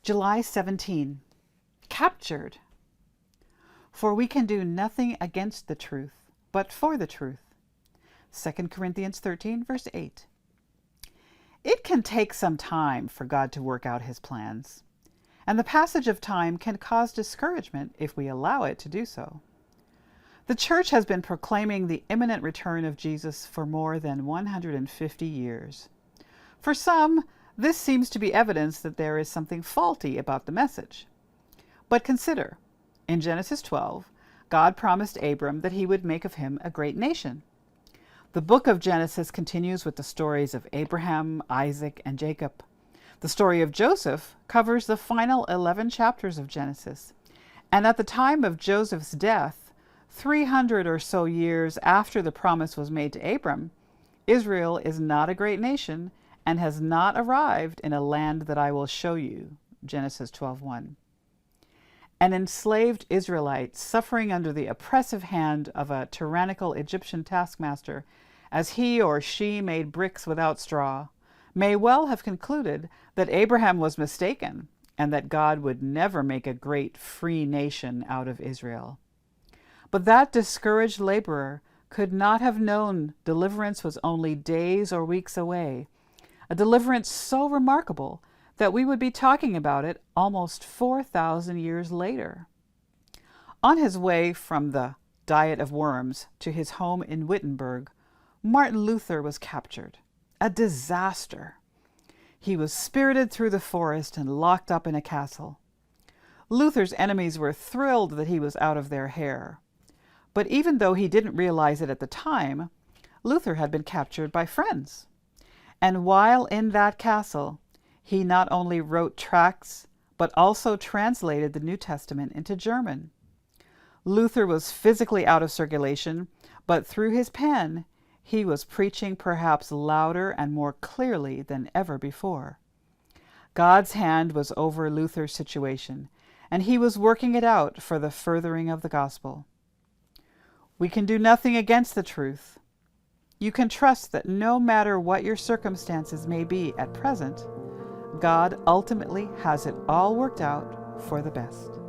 July 17. Captured. For we can do nothing against the truth, but for the truth. 2 Corinthians 13, verse 8. It can take some time for God to work out his plans, and the passage of time can cause discouragement if we allow it to do so. The church has been proclaiming the imminent return of Jesus for more than 150 years. For some, this seems to be evidence that there is something faulty about the message. But consider, in Genesis 12, God promised Abram that he would make of him a great nation. The book of Genesis continues with the stories of Abraham, Isaac, and Jacob. The story of Joseph covers the final 11 chapters of Genesis. And at the time of Joseph's death, 300 or so years after the promise was made to Abram, Israel is not a great nation and has not arrived in a land that I will show you. Genesis 12:1. An enslaved Israelite suffering under the oppressive hand of a tyrannical Egyptian taskmaster as he or she made bricks without straw may well have concluded that Abraham was mistaken and that God would never make a great free nation out of Israel. But that discouraged laborer could not have known deliverance was only days or weeks away, a deliverance so remarkable that we would be talking about it almost 4,000 years later. On his way from the diet of worms to his home in Wittenberg, Martin Luther was captured. A disaster. He was spirited through the forest and locked up in a castle. Luther's enemies were thrilled that he was out of their hair. But even though he didn't realize it at the time, Luther had been captured by friends. And while in that castle, he not only wrote tracts, but also translated the New Testament into German. Luther was physically out of circulation, but through his pen, he was preaching perhaps louder and more clearly than ever before. God's hand was over Luther's situation, and he was working it out for the furthering of the gospel. We can do nothing against the truth. You can trust that no matter what your circumstances may be at present, God ultimately has it all worked out for the best.